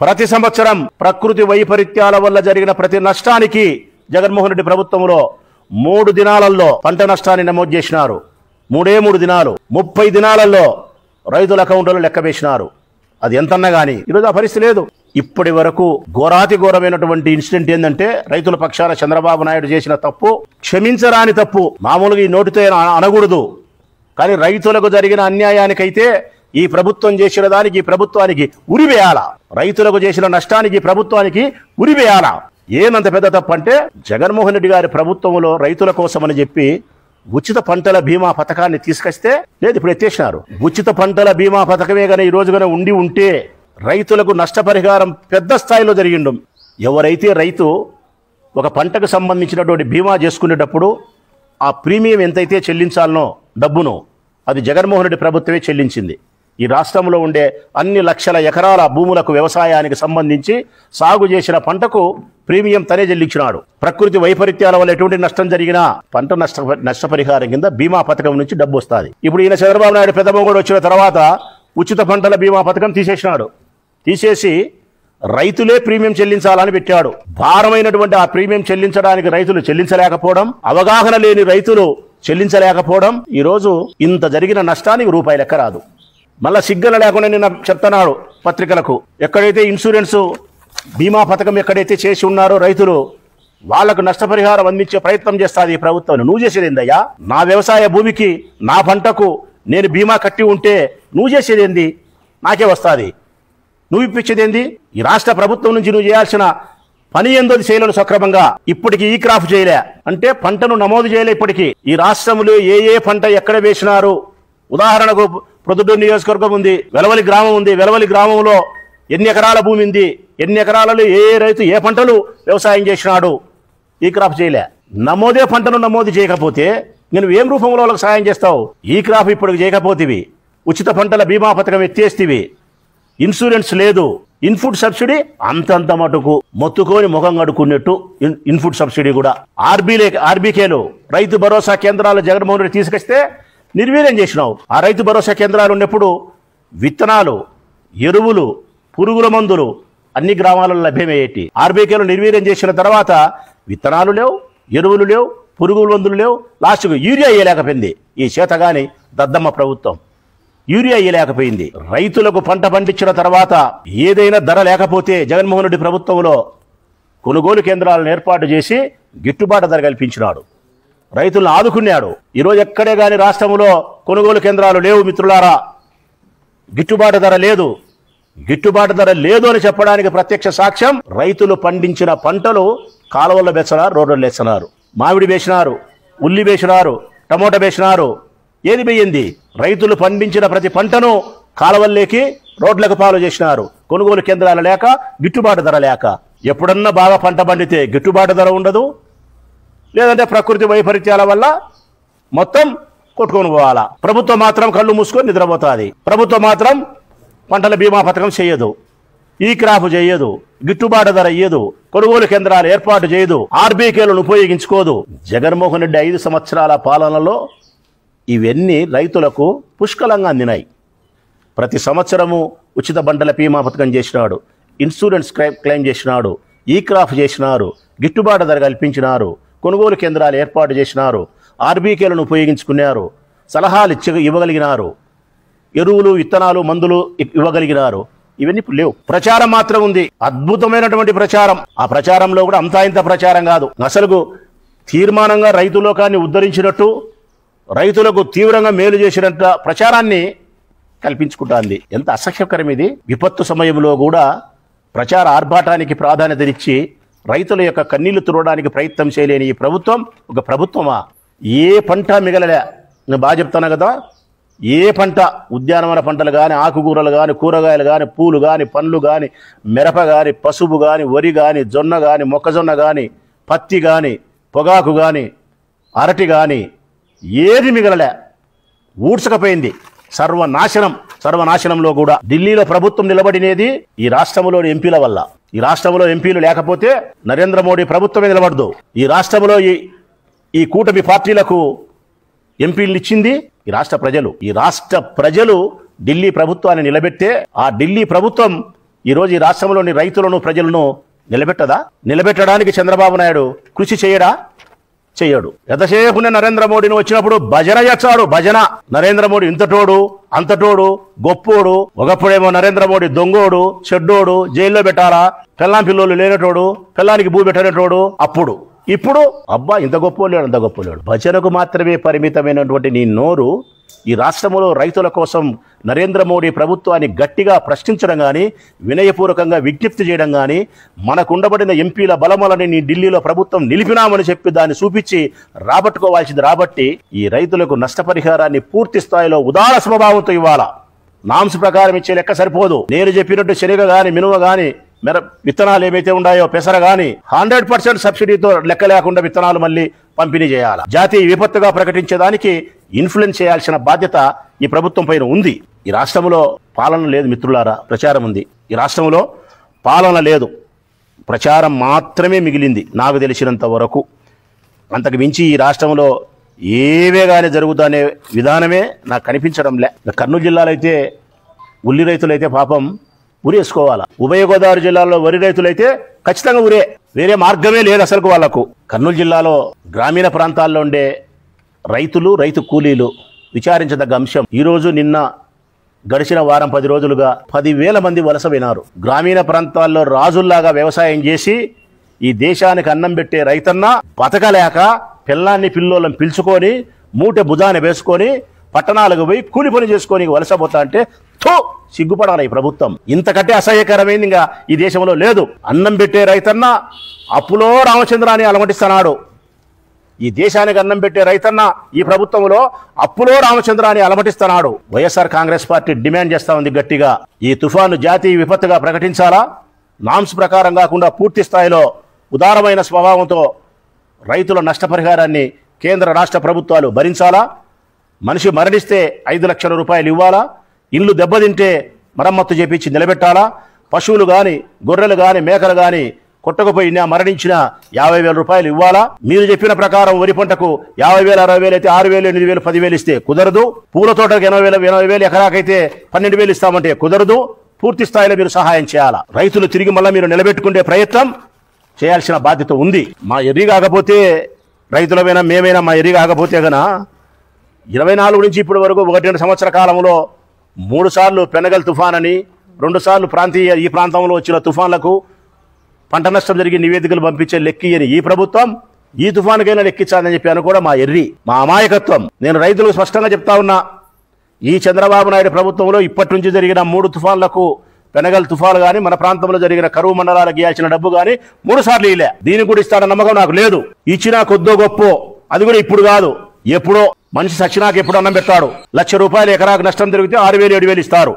ప్రతి సంవత్సరం ప్రకృతి వైపరీత్యాల వల్ల జరిగిన ప్రతి నష్టానికి జగన్మోహన్ రెడ్డి ప్రభుత్వంలో 3 దినాలలో పంట నష్టాన్ని నమోదు చేసినారు. 3 దినాలు 30 దినాలలో రైతుల అకౌంట్లో లెక్క వేసినారు. అది ఎంతన్నా గానీ ఈరోజు ఆ పరిస్థితి లేదు. ఇప్పటి వరకు ఘోరాతి ఘోరమైనటువంటి ఇన్సిడెంట్ ఏంటంటే రైతుల పక్షాన చంద్రబాబు నాయుడు చేసిన తప్పు క్షమించరాని తప్పు. మామూలుగా ఈ నోటితో అనకూడదు, కానీ రైతులకు జరిగిన అన్యాయానికైతే ఈ ప్రభుత్వం చేసిన దానికి ఈ ప్రభుత్వానికి ఉరివేయాల. రైతులకు చేసిన నష్టానికి ఈ ప్రభుత్వానికి ఉరివేయాల. ఏమంత పెద్ద తప్పు అంటే జగన్మోహన్ రెడ్డి గారి ప్రభుత్వంలో రైతుల కోసమని చెప్పి ఉచిత పంటల బీమా పథకాన్ని తీసుకొస్తే లేదు, ఇప్పుడు ఎత్తేసినారు. ఉచిత పంటల బీమా పథకమే కానీ ఈ రోజుగానే ఉంటే రైతులకు నష్టపరిహారం పెద్ద స్థాయిలో జరిగిండు. ఎవరైతే రైతు ఒక పంటకు సంబంధించినటువంటి బీమా చేసుకునేటప్పుడు ఆ ప్రీమియం ఎంతైతే చెల్లించాలనో డబ్బును అది జగన్మోహన్ రెడ్డి ప్రభుత్వమే చెల్లించింది. ఈ రాష్ట్రంలో ఉండే అన్ని లక్షల ఎకరాల భూములకు వ్యవసాయానికి సంబంధించి సాగు చేసిన పంటకు ప్రీమియం తనే చెల్లించినాడు. ప్రకృతి వైపరీత్యాల వల్ల ఎటువంటి నష్టం జరిగినా పంట నష్టపరిహారం కింద బీమా పథకం నుంచి డబ్బు వస్తుంది. ఇప్పుడు ఈయన చంద్రబాబు నాయుడు పెద్దమొగుడు వచ్చిన తర్వాత ఉచిత పంటల బీమా పథకం తీసేసి రైతులే ప్రీమియం చెల్లించాలని పెట్టాడు. భారమైనటువంటి ఆ ప్రీమియం చెల్లించడానికి రైతులు చెల్లించలేకపోవడం, అవగాహన లేని రైతులు చెల్లించలేకపోవడం, ఈరోజు ఇంత జరిగిన నష్టానికి రూపాయి లెక్క రాదు. మళ్ళా సిగ్గన లేకుండా నిన్న చెప్తున్నాడు పత్రికలకు, ఎక్కడైతే ఇన్సూరెన్స్ బీమా పథకం ఎక్కడైతే చేసి ఉన్నారో రైతులు వాళ్లకు నష్టపరిహారం అందించే ప్రయత్నం చేస్తుంది ఈ ప్రభుత్వం. నువ్వు చేసేది ఏందయ్యా? నా వ్యవసాయ భూమికి నా పంటకు నేను బీమా కట్టి ఉంటే నువ్వు చేసేది ఏంది? నాకే వస్తుంది. నువ్వు ఇప్పించేదేంది? ఈ రాష్ట్ర ప్రభుత్వం నుంచి నువ్వు చేయాల్సిన పని ఏందో చేయలేను సక్రమంగా. ఇప్పటికి ఈ క్రాప్ చేయలే అంటే పంటను నమోదు చేయలే. ఇప్పటికీ ఈ రాష్ట్రంలో ఏ పంట ఎక్కడ వేసినారు, ఉదాహరణకు ప్రొద్దుటూరు నియోజకవర్గం ఉంది, వెలవలి గ్రామం ఉంది. వెలవలి గ్రామంలో ఎన్ని ఎకరాల భూమి ఉంది, ఎన్ని ఎకరాలలో ఏ రైతు ఏ పంటలు వ్యవసాయం చేసినాడు, ఈ క్రాప్ చేయలే. పంటను నమోదు చేయకపోతే నేను ఏం రూపంలో వాళ్ళకి సాయం చేస్తావు? ఈ క్రాప్ ఇప్పుడు చేయకపోతేవి, ఉచిత పంటల బీమా పథకం ఎత్తేస్తేవి, ఇన్సూరెన్స్ లేదు, ఇన్పుట్ సబ్సిడీ అంతంత మటుకు మొత్తుకొని ముఖం కడుక్కున్నట్టు ఇన్పుట్ సబ్సిడీ కూడా. ఆర్బీకేలు రైతు భరోసా కేంద్రాలు జగన్మోహన్ రెడ్డి తీసుకొస్తే నిర్వీర్యం చేసినావు. ఆ రైతు భరోసా కేంద్రాలు ఉన్నప్పుడు విత్తనాలు, ఎరువులు, పురుగుల మందులు అన్ని గ్రామాలలో లభ్యమయ్యేటి. ఆర్బీకేలు నిర్వీర్యం చేసిన తర్వాత విత్తనాలు లేవు, ఎరువులు లేవు, పురుగుల మందులు లేవు, లాస్ట్కు యూరియా వేయలేకపోయింది ఈ చేతగాని దద్దమ్మ ప్రభుత్వం. యూరియా వేయలేకపోయింది. రైతులకు పంట పండించిన తర్వాత ఏదైనా ధర లేకపోతే జగన్మోహన్ రెడ్డి ప్రభుత్వంలో కొనుగోలు కేంద్రాలను ఏర్పాటు చేసి గిట్టుబాటు ధర కల్పించినాడు, రైతులను ఆదుకున్నాడు. ఈరోజు ఎక్కడే కానీ రాష్ట్రంలో కొనుగోలు కేంద్రాలు లేవు మిత్రులారా. గిట్టుబాటు ధర లేదు. గిట్టుబాటు ధర లేదు అని చెప్పడానికి ప్రత్యక్ష సాక్ష్యం రైతులు పండించిన పంటలు కాలువల్లో వేస్తున్నారు, రోడ్లలో వేస్తున్నారు. మామిడి వేసినారు, ఉల్లి వేసినారు, టమోటా వేసినారు. ఏది పోయింది? రైతులు పండించిన ప్రతి పంటను కాలువల్లోకి రోడ్లకు పాలు చేసినారు. కొనుగోలు కేంద్రాలు లేక, గిట్టుబాటు ధర లేక. ఎప్పుడన్నా బాగా పంట పండితే గిట్టుబాటు ధర ఉండదు, లేదంటే ప్రకృతి వైపరీత్యాల వల్ల మొత్తం కొట్టుకొని పోవాలా. ప్రభుత్వం మాత్రం కళ్ళు మూసుకొని నిద్రపోతుంది. ప్రభుత్వం మాత్రం పంటల బీమా పథకం చేయదు, ఈ క్రాప్ చేయదు, గిట్టుబాటు ధర ఇయ్యదు, కొనుగోలు కేంద్రాలు ఏర్పాటు చేయదు, ఆర్బీకేలను ఉపయోగించుకోదు. జగన్మోహన్ రెడ్డి 5 సంవత్సరాల పాలనలో ఇవన్నీ రైతులకు పుష్కలంగా అందినాయి. ప్రతి సంవత్సరము ఉచిత పంటల బీమా పథకం చేసినాడు, ఇన్సూరెన్స్ క్లెయిమ్ చేసినాడు, ఈ క్రాప్ చేసినారు, గిట్టుబాటు ధర కల్పించినారు, కొనుగోలు కేంద్రాలు ఏర్పాటు చేసినారు, ఆర్బీకేలను ఉపయోగించుకున్నారు, సలహాలు ఇవ్వగలిగినారు, ఎరువులు, విత్తనాలు, మందులు ఇవ్వగలిగినారు. ఇవన్నీ ఇప్పుడు లేవు. ప్రచారం మాత్రం ఉంది, అద్భుతమైనటువంటి ప్రచారం. ఆ ప్రచారంలో కూడా అంతా ఇంత ప్రచారం కాదు. అసలు తీర్మానంగా రైతు లోకాన్ని ఉద్ధరించినట్టు, రైతులకు తీవ్రంగా మేలు చేసినట్టు ప్రచారాన్ని కల్పించుకుంటుంది. ఎంత అసహ్యకరం ఇది! విపత్తు సమయంలో కూడా ప్రచార ఆర్భాటానికి ప్రాధాన్యతనిచ్చి రైతుల యొక్క కన్నీళ్లు తుడవడానికి ప్రయత్నం చేయలేని ఈ ప్రభుత్వం ఒక ప్రభుత్వమా? ఏ పంట మిగలలే. నేను బాగా చెప్తాను కదా, ఏ పంట, ఉద్యానవన పంటలు కానీ, ఆకుకూరలు కానీ, కూరగాయలు కానీ, పూలు కానీ, పండ్లు కానీ, మిరప కానీ, పసుపు కానీ, వరి కానీ, జొన్న కానీ, మొక్కజొన్న కానీ, పత్తి కానీ, పొగాకు కానీ, అరటి కానీ ఏది మిగలలే. ఊడ్చకపోయింది. సర్వనాశనంలో కూడా ఢిల్లీలో ప్రభుత్వం నిలబడినేది ఈ రాష్ట్రంలోని ఎంపీల వల్ల. ఈ రాష్ట్రంలో ఎంపీలు లేకపోతే నరేంద్ర మోడీ ప్రభుత్వమే నిలబడదు. ఈ రాష్ట్రంలో ఈ కూటమి పార్టీలకు ఎంపీలు ఇచ్చింది ఈ రాష్ట్ర ప్రజలు. ఈ రాష్ట్ర ప్రజలు ఢిల్లీ ప్రభుత్వాన్ని నిలబెట్టే ఆ ఢిల్లీ ప్రభుత్వం ఈరోజు ఈ రాష్ట్రంలోని రైతులను ప్రజలను నిలబెట్టదా? నిలబెట్టడానికి చంద్రబాబు నాయుడు కృషి చేయడా? చెయ్యడు. ఎంతసేపునే నరేంద్ర మోడీని వచ్చినప్పుడు భజన చేస్తాడు. భజన నరేంద్ర మోడీ ఇంతటోడు అంతటోడు గొప్పోడు. ఒకప్పుడేమో నరేంద్ర మోడీ దొంగోడు చెడ్డోడు జైల్లో పెట్టాలా, పెళ్ళాం పిల్లోళ్ళు లేనటోడు, పెళ్ళానికి భూ పెట్టనేటోడు. అప్పుడు ఇప్పుడు అబ్బా ఇంత గొప్పోలేడు అంత గొప్పోలేడు. భజనకు మాత్రమే పరిమితమైనటువంటి నీ నోరు ఈ రాష్ట్రంలో రైతుల కోసం నరేంద్ర మోడీ ప్రభుత్వాన్ని గట్టిగా ప్రశ్నించడం కానీ, వినయపూర్వకంగా విజ్ఞప్తి చేయడం కానీ, మనకుండబడిన ఎంపీల బలమలని నీ ఢిల్లీలో ప్రభుత్వం నిలిపినామని చెప్పి దాన్ని చూపించి రాబట్టుకోవాల్సింది రాబట్టి ఈ రైతులకు నష్టపరిహారాన్ని పూర్తి స్థాయిలో ఉదార స్వభావంతో ఇవ్వాలా. నామ్స్ ప్రకారం ఇచ్చే లెక్క సరిపోదు. నేను చెప్పినట్టు శనగ గాని మినువ గాని విత్తనాలు ఏవైతే ఉన్నాయో పెసర గాని 100% సబ్సిడీతో లెక్క లేకుండా విత్తనాలు మళ్ళీ పంపిణీ చేయాలి. జాతీయ విపత్తుగా ప్రకటించేదానికి ఇన్ఫ్లుయెన్స్ చేయాల్సిన బాధ్యత ఈ ప్రభుత్వం పైన ఉంది. ఈ రాష్ట్రంలో పాలన లేదు మిత్రులారా, ప్రచారం ఉంది. ఈ రాష్ట్రంలో పాలన లేదు, ప్రచారం మాత్రమే మిగిలింది నాకు తెలిసినంత వరకు. అంతకు మించి ఈ రాష్ట్రంలో ఏవే కానీ జరుగుతుందనే విధానమే నాకు కనిపించడం లే. కర్నూలు జిల్లాలో అయితే ఉల్లి రైతులైతే పాపం ఉరేసుకోవాలా. ఉభయ గోదావరి జిల్లాలో వరి రైతులైతే ఖచ్చితంగా ఉరే, వేరే మార్గమే లేదు అసలు వాళ్లకు. కర్నూలు జిల్లాలో గ్రామీణ ప్రాంతాల్లో ఉండే రైతులు రైతు కూలీలు విచారించదగ్గ అంశం. ఈరోజు నిన్న గడిచిన వారం 10 రోజులుగా 10,000 మంది వలస పోయినారు. గ్రామీణ ప్రాంతాల్లో రాజుల్లాగా వ్యవసాయం చేసి ఈ దేశానికి అన్నం పెట్టే రైతన్న బతకలేక పిల్లాన్ని పిల్లోళ్ళని పిలుచుకొని మూటె భుజాన్ని వేసుకొని పట్టణాలకు పోయి కూలి పని చేసుకొని వలసపోతా అంటే సిగ్గుపడాలి ఈ ప్రభుత్వం. ఇంతకంటే అసహ్యకరమైంది ఇంకా ఈ దేశంలో లేదు. అన్నం పెట్టే రైతన్న అప్పులో రామచంద్రాన్ని అలమటిస్తున్నాడు. ఈ దేశానికి అన్నం పెట్టే రైతన్న ఈ ప్రభుత్వంలో అప్పులో రామచంద్రాన్ని అలమటిస్తున్నాడు. వైఎస్ఆర్ కాంగ్రెస్ పార్టీ డిమాండ్ చేస్తా ఉంది గట్టిగా, ఈ తుఫాను జాతీయ విపత్తుగా ప్రకటించాలా. నామ్స్ ప్రకారం కాకుండా పూర్తి స్థాయిలో ఉదారమైన స్వభావంతో రైతుల నష్టపరిహారాన్ని కేంద్ర రాష్ట్ర ప్రభుత్వాలు భరించాలా. మనిషి మరణిస్తే 5 లక్షల రూపాయలు ఇవ్వాలా. ఇల్లు దెబ్బతింటే మరమ్మత్తు చేపించి నిలబెట్టాలా. పశువులు కానీ గొర్రెలు కానీ మేకలు కానీ కొట్టకపోయినా మరణించిన 50,000 రూపాయలు ఇవ్వాలా. మీరు చెప్పిన ప్రకారం వరి పంటకు 50,000 60,000 అయితే 6,000 8,000 10,000 ఇస్తే కుదరదు. పూల తోటకు 80,000 ఎకరాకైతే 12,000 ఇస్తామంటే కుదరదు. పూర్తి స్థాయిలో మీరు సహాయం చేయాలా. రైతులు తిరిగి మళ్ళీ మీరు నిలబెట్టుకునే ప్రయత్నం చేయాల్సిన బాధ్యత ఉంది. మా ఎర్రి కాకపోతే రైతులమైనా మేమైనా మా ఎర్రి కాకపోతే గన 24 నుంచి ఇప్పటి వరకు 1.5 సంవత్సర కాలంలో 3 సార్లు పెనగల్ తుఫాన్ అని 2 సార్లు ఈ ప్రాంతంలో వచ్చిన తుఫాన్లకు పంట నష్టం జరిగి నివేదికలు పంపించే లెక్కియని ఈ ప్రభుత్వం ఈ తుఫానుకైనా లెక్కించాలని చెప్పి అనుకోవడం మా ఎర్రి, మా అమాయకత్వం. నేను రైతులకు స్పష్టంగా చెప్తా ఉన్నా, ఈ చంద్రబాబు నాయుడు ప్రభుత్వంలో ఇప్పటి నుంచి జరిగిన 3 తుఫాన్లకు పెనగల్ తుఫాను కానీ మన ప్రాంతంలో జరిగిన కరువు మండలాలకు ఇవ్వాల్సిన డబ్బు కానీ 3 సార్లు ఇలే. దీనికి కూడా ఇస్తాడన్న నమ్మకం నాకు లేదు. ఇచ్చినా కొద్దో గొప్పో, అది కూడా ఇప్పుడు కాదు, ఎప్పుడో. మనిషి సచ్చినాక ఎప్పుడు అన్నం పెడతాడు. 1,00,000 రూపాయలు ఎకరాకు నష్టం జరిగితే 6,000 7,000 ఇస్తారు.